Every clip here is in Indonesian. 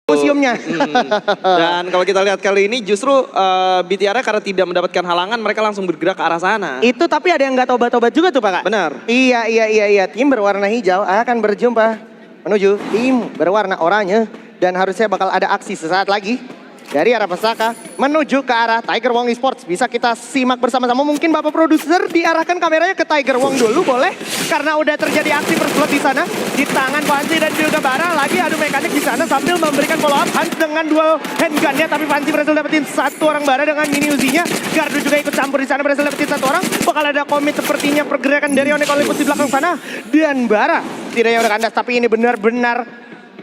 museumnya. Dan kalau kita lihat kali ini justru BTR karena tidak mendapatkan halangan mereka langsung bergerak ke arah sana. Itu tapi ada yang nggak tobat-tobat juga tuh Pak. Benar. Iya. Tim berwarna hijau akan berjumpa menuju tim berwarna oranye. Dan harusnya bakal ada aksi sesaat lagi. Dari arah Pesaka menuju ke arah Tiger Wong Esports. Bisa kita simak bersama-sama. Mungkin Bapak Produser diarahkan kameranya ke Tiger Wong dulu boleh. Karena udah terjadi aksi berslot di sana. Di tangan Fancy dan juga Bara. Lagi adu mekanik di sana sambil memberikan follow up. Hans dengan dual handgunnya. Tapi Fancy berhasil dapetin satu orang Bara dengan mini Uzinya. Gardu juga ikut campur di sana berhasil dapetin satu orang. Bakal ada komit sepertinya pergerakan dari Onyx Olympus di belakang sana. Dan Bara tidaknya udah kandas. Tapi ini benar-benar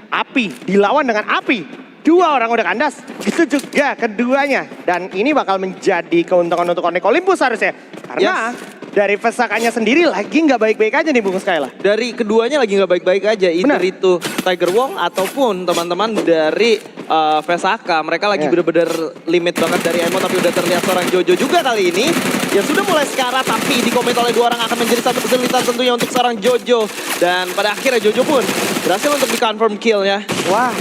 api. Dilawan dengan api. Dua orang udah kandas, itu juga keduanya. Dan ini bakal menjadi keuntungan untuk Onyx Olympus harusnya. Karena dari Pesakanya sendiri lagi nggak baik-baik aja nih Bung Skyla. Dari keduanya lagi nggak baik-baik aja. Either itu Tiger Wong ataupun teman-teman dari Pesaka. Mereka lagi bener-bener limit banget dari emo. Tapi udah terlihat seorang Jojo juga kali ini. Yang sudah mulai sekarat tapi dikoment oleh dua orang akan menjadi satu kesulitan tentunya untuk seorang Jojo. Dan pada akhirnya Jojo pun berhasil untuk di-confirm kill ya. Wah.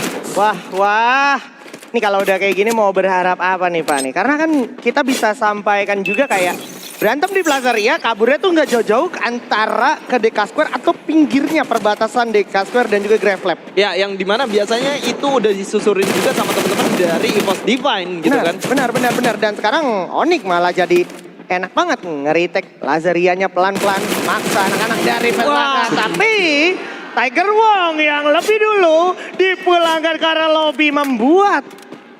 Ini kalau udah kayak gini mau berharap apa nih Pak nih? Karena kan kita bisa sampaikan juga kayak berantem di Plaza Ria, kaburnya tuh nggak jauh-jauh antara ke DK Square atau pinggirnya perbatasan DK Square dan juga Grave Lab. Ya, yang dimana biasanya itu udah disusurin juga sama teman-teman dari EVOS Divine gitu kan. Benar. Dan sekarang Onyx malah jadi enak banget ngeritek Lazarianya pelan-pelan maksa anak-anak dari Pesaka. Tapi Tiger Wong yang lebih dulu dipulangkan karena lobby membuat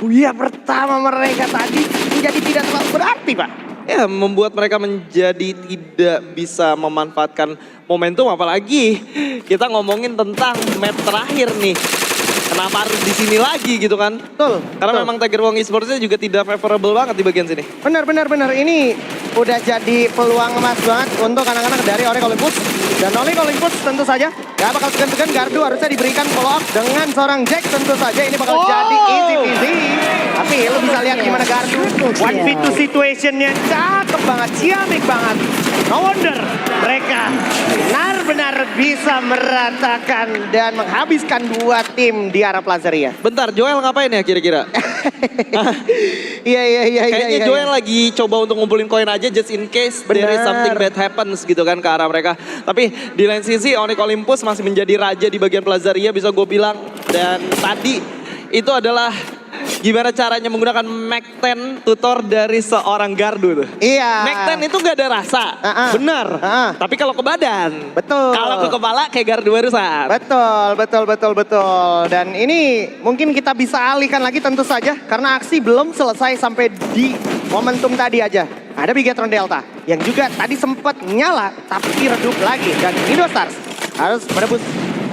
buya pertama mereka tadi menjadi tidak terlalu berarti Pak. Ya, membuat mereka menjadi tidak bisa memanfaatkan momentum, apalagi kita ngomongin tentang map terakhir nih. Kenapa harus di sini lagi gitu kan? Betul. Karena memang Tiger Wong Esports-nya juga tidak favorable banget di bagian sini. Benar. Ini udah jadi peluang emas banget untuk anak-anak dari Onyx Olympus. Dan Onyx Olympus tentu saja gak bakal segan-segan, gardu harusnya diberikan follow up dengan seorang Jack tentu saja. Ini bakal jadi easy peasy. Tapi lu bisa lihat gimana gardu. 1v2 situationnya cakep banget, ciamik banget. No wonder mereka benar-benar bisa meratakan dan menghabiskan dua tim di arah Plaza Ria. Bentar, Joel ngapain ya kira-kira? Iya. Kayaknya Joel lagi coba untuk ngumpulin koin aja just in case there is something bad happens gitu kan ke arah mereka. Tapi di lain sisi Onyx Olympus masih menjadi raja di bagian Plaza Ria bisa gue bilang. Dan tadi itu adalah gimana caranya menggunakan Mac-10 tutor dari seorang gardu tuh. Iya. Mac-10 itu gak ada rasa, benar. Tapi kalau ke badan, betul. Kalau ke kepala kayak gardu barusan. Betul. Dan ini mungkin kita bisa alihkan lagi tentu saja. Karena aksi belum selesai sampai di momentum tadi aja. Ada Bigetron Delta yang juga tadi sempat nyala tapi redup lagi. Dan Indostars harus menebus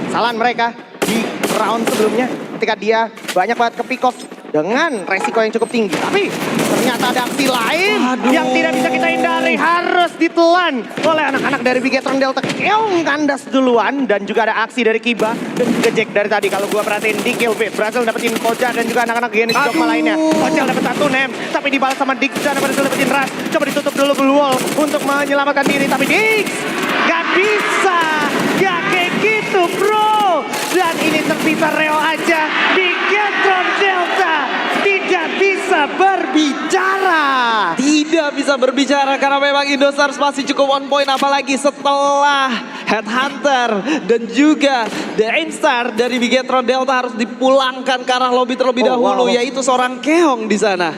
kesalahan mereka di round sebelumnya. Ketika dia banyak banget ke pick off dengan resiko yang cukup tinggi. Tapi ternyata ada aksi lain yang tidak bisa kita hindari. Harus ditelan oleh anak-anak dari Bigetron Delta. Keong kandas duluan. Dan juga ada aksi dari Kiba dan juga Jack dari tadi. Kalau gua perhatiin di Killbait berhasil dapetin Koja dan juga anak-anak Genesis Dogma lainnya. Koja dapat satu nem. Tapi dibalas sama Dix dan berhasil dapetin Rush. Coba ditutup dulu Blue Wall untuk menyelamatkan diri. Tapi Dix gak bisa. Ya kayak gitu bro. Dan ini terpisah Reo aja. Bigetron Delta tidak bisa berbicara. Tidak bisa berbicara karena memang Indostars masih cukup on point. Apalagi setelah Headhunter dan juga The Ainstar dari Bigetron Delta harus dipulangkan ke arah lobby terlebih dahulu. Yaitu seorang Keong di sana.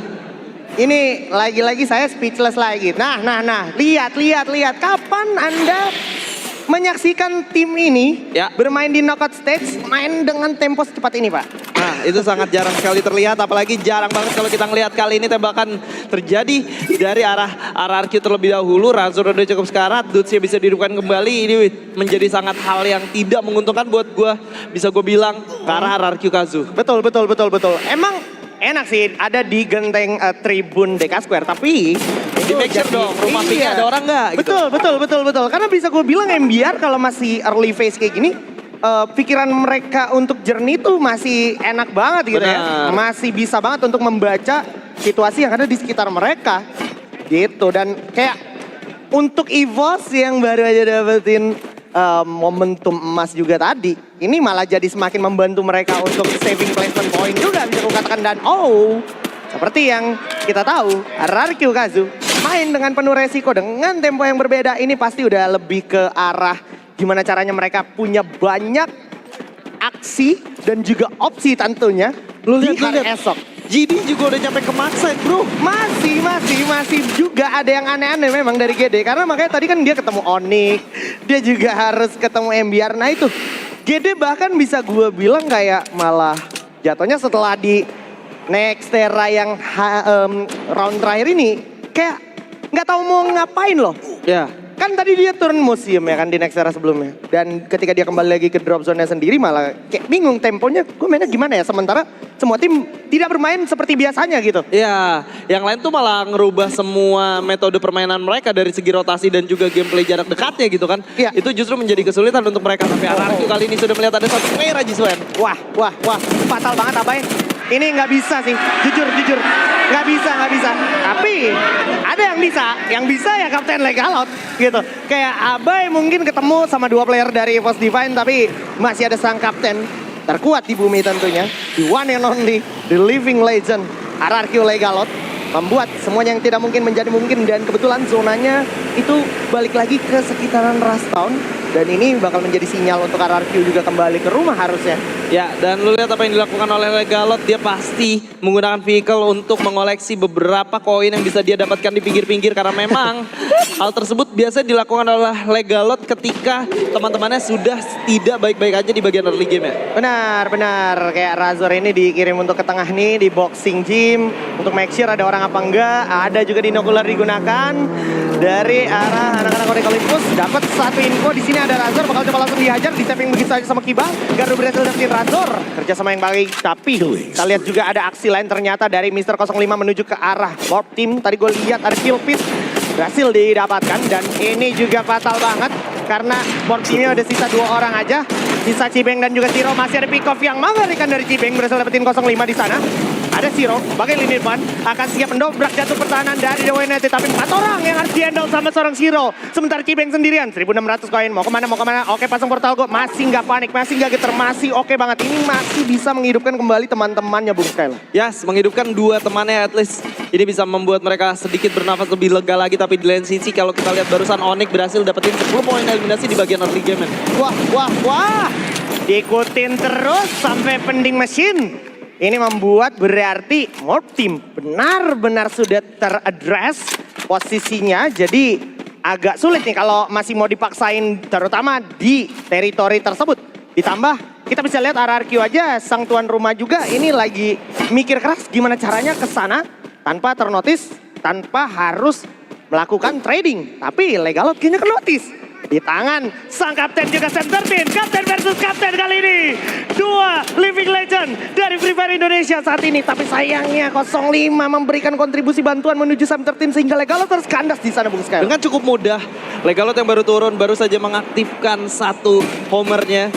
Ini lagi-lagi saya speechless lagi. Nah. Lihat. Kapan Anda menyaksikan tim ini bermain di knockout stage, main dengan tempo secepat ini Pak? Nah, itu sangat jarang sekali terlihat, apalagi jarang banget kalau kita ngelihat kali ini tembakan terjadi dari arah RRQ terlebih dahulu. Razor udah cukup sekarat, Dutsnya bisa dihidupkan kembali. Ini menjadi sangat hal yang tidak menguntungkan buat gue, bisa gue bilang, ke arah RRQ Kazu. Betul. Emang enak sih ada di genteng tribun DK Square, tapi di make sure dong rumah piknya ada orang nggak? Betul. Karena bisa gue bilang MBR kalau masih early phase kayak gini, pikiran mereka untuk journey tuh masih enak banget gitu ya. Masih bisa banget untuk membaca situasi yang ada di sekitar mereka gitu. Dan kayak untuk EVOS yang baru aja dapetin momentum emas juga tadi. Ini malah jadi semakin membantu mereka untuk saving placement point juga bisa kukatakan. Dan seperti yang kita tahu, RRQ Kazu main dengan penuh resiko dengan tempo yang berbeda. Ini pasti udah lebih ke arah gimana caranya mereka punya banyak aksi dan juga opsi tentunya. Lu di lihat, hari esok. GD juga udah nyampe ke Maxside bro. Masih juga ada yang aneh-aneh memang dari GD. Karena makanya tadi kan dia ketemu Onyx, dia juga harus ketemu MBR. Nah itu, GD bahkan bisa gue bilang kayak malah jatuhnya setelah di Nextera yang round terakhir ini, kayak nggak tahu mau ngapain loh. Ya. Kan tadi dia turun museum ya kan di Nextera sebelumnya. Dan ketika dia kembali lagi ke drop zone-nya sendiri malah kayak bingung temponya. Gue mainnya gimana ya, sementara semua tim tidak bermain seperti biasanya gitu. Iya, yang lain tuh malah ngerubah semua metode permainan mereka dari segi rotasi dan juga gameplay jarak dekatnya gitu kan. Iya. Itu justru menjadi kesulitan untuk mereka. Tapi RRQ kali ini sudah melihat ada satu player aja Swen. Wah, fatal banget Abai. Ini nggak bisa sih, jujur. Nggak bisa. Tapi ada yang bisa ya Kapten Legalot gitu. Kayak Abai mungkin ketemu sama 2 player dari EVOS Divine tapi masih ada sang kapten terkuat di bumi tentunya. The one and only, the living legend, RRQ Legalot. Membuat semuanya yang tidak mungkin menjadi mungkin dan kebetulan zonanya itu balik lagi ke sekitaran Rust Town. Dan ini bakal menjadi sinyal untuk RRQ juga kembali ke rumah harusnya. Ya, dan lu lihat apa yang dilakukan oleh Legalot, dia pasti menggunakan vehicle untuk mengoleksi beberapa koin yang bisa dia dapatkan di pinggir-pinggir karena memang hal tersebut biasa dilakukan oleh Legalot ketika teman-temannya sudah tidak baik-baik aja di bagian early game ya. Benar. Kayak Razor ini dikirim untuk ke tengah nih di boxing gym untuk make sure ada orang apa enggak. Ada juga binokular digunakan dari arah anak-anak Onyx Olympus. Dapat satu info di sini ada Razor bakal coba langsung dihajar, di saving begitu saja sama Kiba. Gardu berhasil dapetin Razor. Kerja sama yang baik. Tapi kita lihat juga ada aksi lain ternyata dari Mr. 05 menuju ke arah Warp Team. Tadi gue lihat ada kill pit berhasil didapatkan dan ini juga fatal banget karena Warp Teamnya ada sisa 2 orang aja. Sisa Cibeng dan juga Zero. Masih ada pick off yang mengerikan dari Cibeng berhasil dapetin 05 di sana. Ada Zero sebagai lini depan akan siap mendobrak jatuh pertahanan dari Dewa United. Tapi 4 orang yang harus di-handle sama seorang Zero. Sementara Cibeng sendirian 1600 koin. Mau kemana? Oke, pasang portal go. Masih nggak panik, masih nggak geter, masih oke banget. Ini masih bisa menghidupkan kembali teman-temannya Bung Skyla. Yes, menghidupkan 2 temannya at least. Ini bisa membuat mereka sedikit bernafas lebih lega lagi. Tapi di lain sisi kalau kita lihat barusan Onyx berhasil dapetin 10 poin eliminasi di bagian early game. Wah. Diikutin terus sampai pending mesin. Ini membuat berarti Warp Team benar-benar sudah teradres posisinya. Jadi agak sulit nih kalau masih mau dipaksain terutama di teritori tersebut. Ditambah kita bisa lihat RRQ aja sang tuan rumah juga ini lagi mikir keras gimana caranya ke sana tanpa ternotis, tanpa harus melakukan trading. Tapi Legalot kayaknya kenotis. Di tangan sang kapten juga Center Team. Kapten versus kapten kali ini. 2 living legend dari Free Fire Indonesia saat ini. Tapi sayangnya 05 memberikan kontribusi bantuan menuju Center Team sehingga Legalot terus kandas di sana Bung Sky. Dengan cukup mudah, Legalot yang baru turun baru saja mengaktifkan satu homernya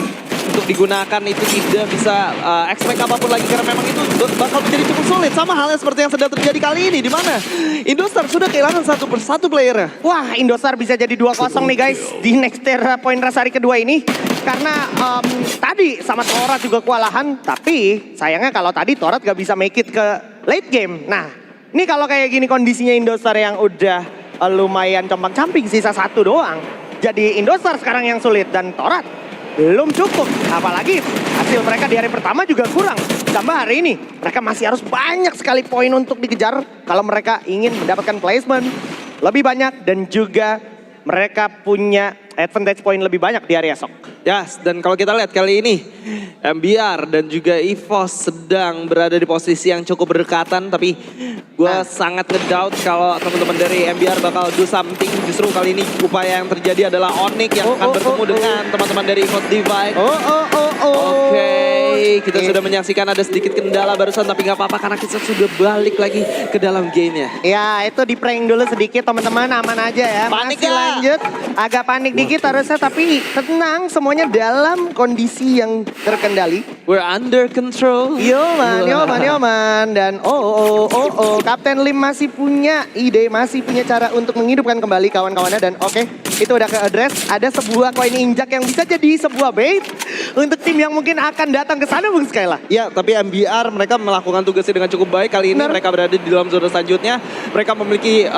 untuk digunakan itu tidak bisa expect apapun lagi karena memang itu bakal menjadi cukup sulit. Sama halnya seperti yang sedang terjadi kali ini di mana Indostar sudah kehilangan 1 persatu playernya. Wah, Indostar bisa jadi 2-0 nih guys di Nextera poin Rasari kedua ini. Karena tadi sama Torat juga kewalahan, tapi sayangnya kalau tadi Torat gak bisa make it ke late game. Nah, ini kalau kayak gini kondisinya Indostar yang udah lumayan compang-camping sisa 1 doang. Jadi Indostar sekarang yang sulit dan Torat belum cukup, apalagi hasil mereka di hari pertama juga kurang. Tambah hari ini, mereka masih harus banyak sekali poin untuk dikejar kalau mereka ingin mendapatkan placement lebih banyak dan juga mereka punya advantage point lebih banyak di hari esok. Yes, dan kalau kita lihat kali ini MBR dan juga EVOS sedang berada di posisi yang cukup berdekatan, tapi gue sangat ngedoubt kalau teman-teman dari MBR bakal do something. Justru kali ini upaya yang terjadi adalah Onyx yang akan bertemu dengan teman-teman dari EVOS Divine. Oke, Oke, kita sudah menyaksikan ada sedikit kendala barusan, tapi nggak apa-apa karena kita sudah balik lagi ke dalam gamenya. Ya, itu di prank dulu sedikit teman-teman, aman aja ya. Panik Masih ya? lanjut, agak panik dikit harusnya, tapi tenang, semuanya dalam kondisi yang terkendali. We're under control. Yoman. Dan Kapten Lim masih punya ide, masih punya cara untuk menghidupkan kembali kawan-kawannya. Dan oke, itu udah ke-address. Ada sebuah koin injak yang bisa jadi sebuah bait untuk tim yang mungkin akan datang ke sana, Bung Skyla. Ya, tapi MBR mereka melakukan tugasnya dengan cukup baik. Kali ini mereka berada di dalam zona selanjutnya. Mereka memiliki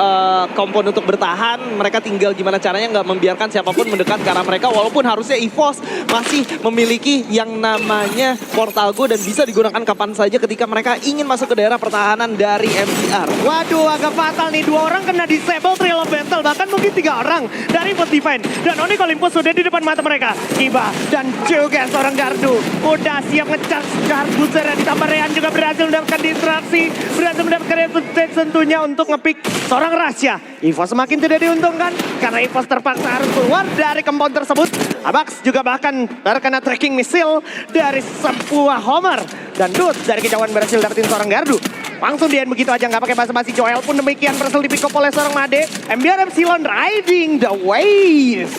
kompon untuk bertahan. Mereka tinggal gimana caranya nggak membiarkan siapapun mendekat ke arah mereka. Walaupun harusnya EVOS masih memiliki yang namanya Portal Go dan bisa digunakan kapan saja ketika mereka ingin masuk ke daerah pertahanan dari MBR. Waduh, agak fatal nih. 2 orang kena disable Trail of Battle. Bahkan mungkin 3 orang dari Force Divine. Dan Onyx Olympus sudah di depan mata mereka. Kiba dan juga seorang Gardu. Udah siap nge-charge Gardu. Ditambah Rehan juga berhasil mendapatkan distraksi. Berhasil mendapatkan resistance tentunya untuk nge-pick seorang Rasya. EVOS semakin tidak diuntungkan. Karena EVOS terpaksa harus keluar dari compound tersebut. Abax juga bahkan terkena tracking missile dari sebuah Homer. Dan Dut dari kejauhan berhasil dapetin seorang Gardu. Langsung di end begitu aja, nggak pakai basa-basi. Joel pun demikian berhasil di pick up oleh seorang Made. MBR Epsilon riding the wave.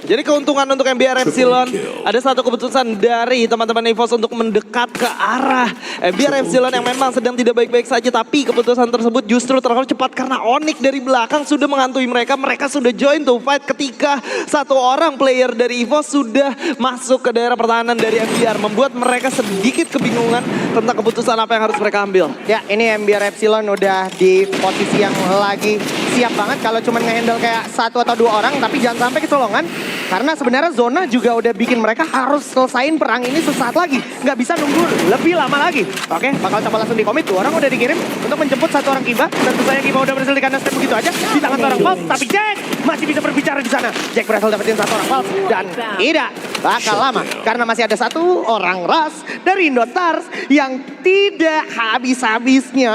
Jadi keuntungan untuk MBR Epsilon, ada satu keputusan dari teman-teman EVOS untuk mendekat ke arah MBR Epsilon yang memang sedang tidak baik-baik saja. Tapi keputusan tersebut justru terlalu cepat karena Onyx dari belakang sudah menghantui mereka. Mereka sudah join to fight ketika satu orang player dari EVOS sudah masuk ke daerah pertahanan dari MBR. Membuat mereka sedikit kebingungan tentang keputusan apa yang harus mereka ambil. Ya, ini MBR Epsilon udah di posisi yang lagi siap banget kalau cuma nge-handle kayak 1 atau 2 orang. Tapi jangan sampai kecolongan. Karena sebenarnya zona juga udah bikin mereka harus selesain perang ini sesaat lagi. Nggak bisa nunggu lebih lama lagi. Oke, bakal coba langsung di-commit. 2 orang udah dikirim untuk menjemput 1 orang Kiba. Tentu saja Kiba udah berhasil di-kandas step begitu aja. Di tangan seorang Pulse, tapi Jack masih bisa berbicara di sana. Jack berhasil dapetin 1 orang Pulse. Dan tidak bakal lama. Karena masih ada 1 orang Ras dari Indostars yang tidak habis-habisnya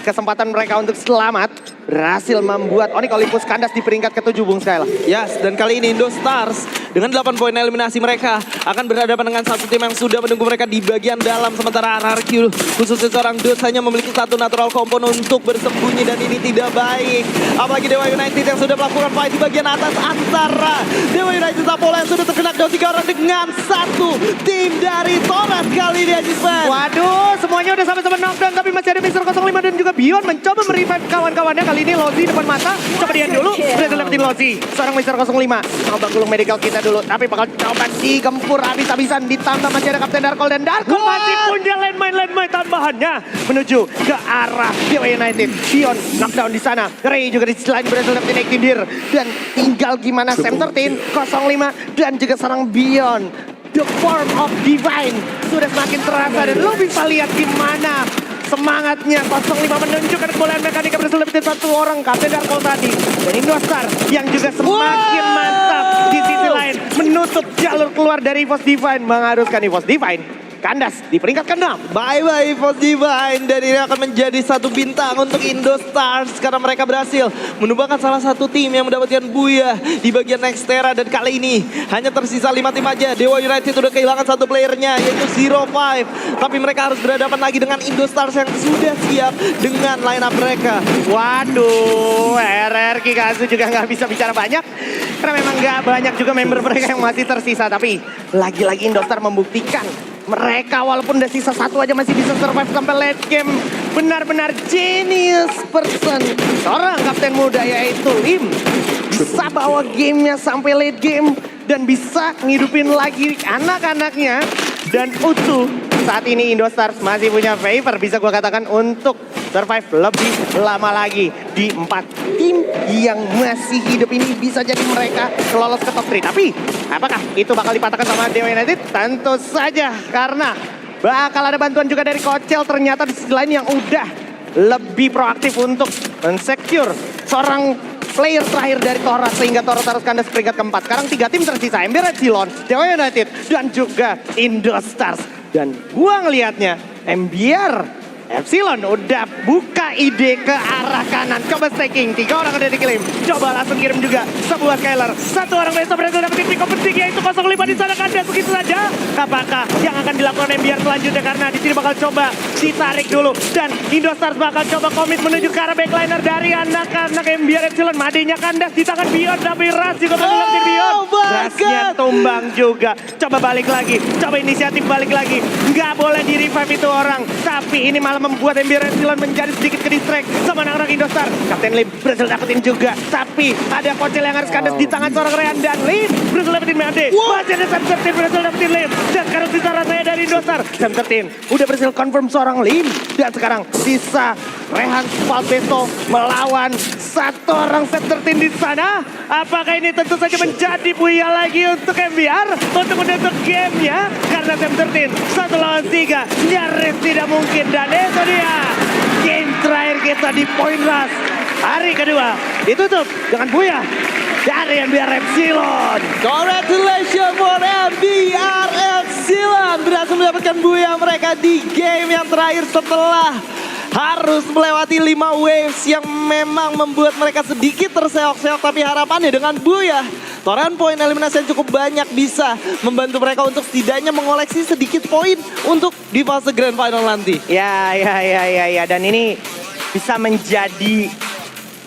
kesempatan mereka untuk selamat. Berhasil membuat Onyx Olympus kandas di peringkat ke-7, Bung Skyla. Yes, dan kali ini Indostars dengan 8 poin eliminasi mereka akan berhadapan dengan satu tim yang sudah menunggu mereka di bagian dalam. Sementara RRQ khususnya seorang Dut hanya memiliki 1 natural compound untuk bersembunyi dan ini tidak baik. Apalagi Dewa United yang sudah melakukan fight di bagian atas antara Dewa United Apollo yang sudah terkena down 3 orang dengan 1 tim dari Thomas kali ini Ajisman. Waduh, semuanya udah sama-sama knockdown tapi masih ada Mr. 05 dan juga Bion mencoba merevive kawan-kawannya. Kali ini Lozi depan mata, coba dia dulu, berhasil dapetin Lozi. Seorang Mr. 05, coba gulung medical kita dulu, tapi bakal coba digempur habis-habisan. Ditambah masih ada Kapten Darkol dan Darkol masih punya landmine tambahannya menuju ke arah Dewa United. Bion knockdown di sana, Ray juga di sisi lain berhasil dapetin Ektindir. Dan tinggal gimana Sam 13, 05 dan juga seorang Bion. The form of divine sudah semakin terasa dan lo bisa lihat gimana semangatnya 05 menunjukkan kebolehan mekanika berhasil dapetin 1 orang Kapten Darkol tadi. Dan Indostar yang juga semakin mantap di sisi lain menutup jalur keluar dari EVOS Divine, mengharuskan EVOS Divine kandas di peringkat ke-6. Bye-bye EVOS Divine dan ini akan menjadi 1 bintang untuk Indostars karena mereka berhasil menumbangkan salah satu tim yang mendapatkan buya di bagian Nextera dan kali ini hanya tersisa 5 tim aja. Dewa United sudah kehilangan 1 playernya yaitu 05 tapi mereka harus berhadapan lagi dengan Indostars yang sudah siap dengan line up mereka. Waduh, RRQ Kazu juga nggak bisa bicara banyak karena memang nggak banyak juga member mereka yang masih tersisa, tapi lagi-lagi Indostar membuktikan mereka walaupun udah sisa 1 aja masih bisa survive sampai late game. Benar-benar genius person. Seorang kapten muda yaitu Lim bisa bawa gamenya sampai late game dan bisa ngidupin lagi anak-anaknya. Dan utuh saat ini Indostars masih punya favor bisa gue katakan untuk survive lebih lama lagi. Di 4 tim yang masih hidup ini bisa jadi mereka lolos ke top 3. Tapi apakah itu bakal dipatahkan sama Dewa United? Tentu saja karena bakal ada bantuan juga dari Kocel. Ternyata di sisi lain yang udah lebih proaktif untuk men-secure seorang player terakhir dari Toras sehingga Toras harus kandas peringkat ke-4. Sekarang 3 tim tersisa, MBR Epsilon, Dewa United dan juga Indostars. Dan gua ngelihatnya MBR Epsilon udah buka ide ke arah kanan. Coba staking, 3 orang udah dikirim. Coba langsung kirim juga sebuah Skyler. 1 orang besok berhasil dapetin pick up penting yaitu 05 di sana. Kandas begitu saja. Apakah yang akan dilakukan MBR selanjutnya? Karena di sini bakal coba ditarik dulu. Dan Indostars bakal coba komit menuju ke arah backliner dari anak-anak MBR Epsilon. Madinya Kandas di tangan Beyond, tapi Ras juga menelakkan Beyond. Rasnya tumbang juga. Coba balik lagi. Coba inisiatif balik lagi. Nggak boleh di revive itu orang. Tapi ini malah membuat MBR Epsilon menjadi sedikit ke-distract sama anak-anak Indostar. Kapten Lim berhasil dapetin juga. Tapi ada Kocel yang harus kandas di tangan seorang Rehan. Dan Lim berhasil dapetin Made. Masih ada Sam 13 berhasil dapetin Lim. Dan sekarang sisa rasanya dari Indostar. Sam 13 udah berhasil confirm seorang Lim. Dan sekarang sisa Rehan Valbesto melawan satu orang Sam 13 di sana. Apakah ini tentu saja menjadi buaya lagi untuk MBR untuk menutup gamenya? Karena Sam 13 1 lawan 3 nyaris tidak mungkin. Dan itu dia game terakhir kita di Point Rush hari kedua ditutup dengan buaya dari MBR Epsilon. Congratulations for MBR Epsilon berhasil mendapatkan buaya mereka di game yang terakhir setelah harus melewati 5 waves yang memang membuat mereka sedikit terseok-seok, tapi harapannya dengan buaya torehan poin eliminasi yang cukup banyak bisa membantu mereka untuk setidaknya mengoleksi sedikit poin untuk di fase Grand Final nanti. Ya, dan ini bisa menjadi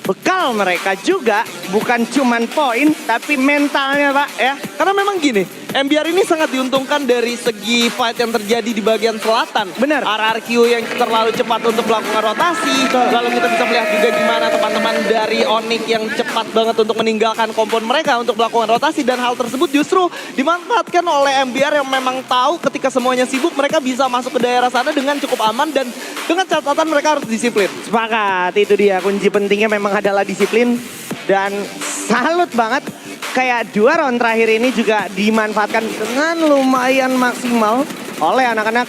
bekal mereka juga, bukan cuman poin tapi mentalnya Pak ya. Karena memang gini, MBR ini sangat diuntungkan dari segi fight yang terjadi di bagian selatan. Benar. RRQ yang terlalu cepat untuk melakukan rotasi. Lalu kita bisa melihat juga gimana teman-teman dari Onyx yang cepat banget untuk meninggalkan kompon mereka untuk melakukan rotasi. Dan hal tersebut justru dimanfaatkan oleh MBR yang memang tahu ketika semuanya sibuk mereka bisa masuk ke daerah sana dengan cukup aman. Dan dengan catatan mereka harus disiplin. Sepakat, itu dia kunci pentingnya memang adalah disiplin. Dan salut banget. Kayak 2 round terakhir ini juga dimanfaatkan dengan lumayan maksimal oleh anak-anak.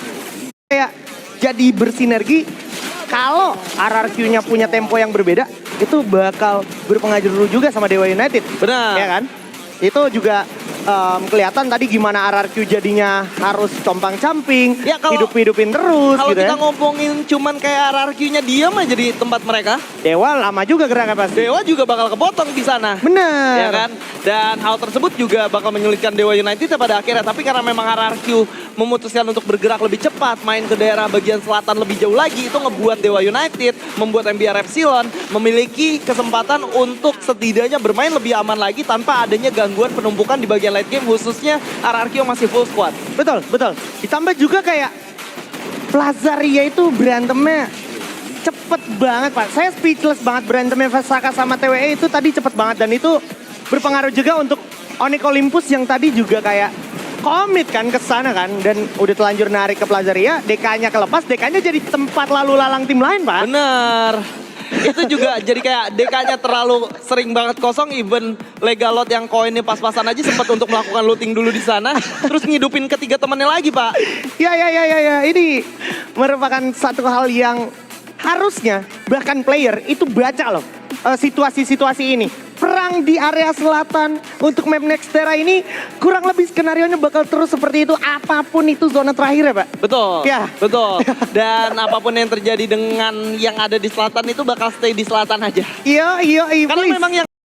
Kayak jadi bersinergi. Kalau RRQ-nya punya tempo yang berbeda, itu bakal berpengaruh juga sama Dewa United. Benar. Ya kan? Itu juga kelihatan tadi gimana RRQ jadinya harus compang-camping, Ya, hidup-hidupin terus Kalau gitu kita ya. ngomongin cuman kayak RRQ-nya diam aja di tempat mereka, Dewa lama juga geraknya pasti. Dewa juga bakal kepotong di sana. Bener. Ya kan? Dan hal tersebut juga bakal menyulitkan Dewa United pada akhirnya. Tapi karena memang RRQ memutuskan untuk bergerak lebih cepat, main ke daerah bagian selatan lebih jauh lagi, itu ngebuat Dewa United, membuat MBR Epsilon memiliki kesempatan untuk setidaknya bermain lebih aman lagi tanpa adanya gangguan penumpukan di bagian late game, khususnya RRQ yang masih full squad. Betul. Ditambah juga kayak Plazaria itu berantemnya cepet banget Pak. Saya speechless banget berantemnya Vasaka sama TWE itu tadi cepet banget. Dan itu berpengaruh juga untuk Onyx Olympus yang tadi juga kayak komit kan ke sana kan. Dan udah telanjur narik ke Plazaria, DK-nya kelepas, DK-nya jadi tempat lalu lalang tim lain Pak. Bener. Itu juga jadi kayak DK-nya terlalu sering banget kosong, even Legalot yang koinnya pas-pasan aja sempat untuk melakukan looting dulu di sana, terus ngidupin ketiga temannya lagi, Pak. Ya. Ini merupakan satu hal yang harusnya bahkan player itu baca loh situasi-situasi ini. Perang di area selatan untuk map Nextera ini kurang lebih skenarionya bakal terus seperti itu apapun itu zona terakhir ya Pak. Betul, Ya. betul. Dan apapun yang terjadi dengan yang ada di selatan itu bakal stay di selatan aja. Iya. Karena please. memang yang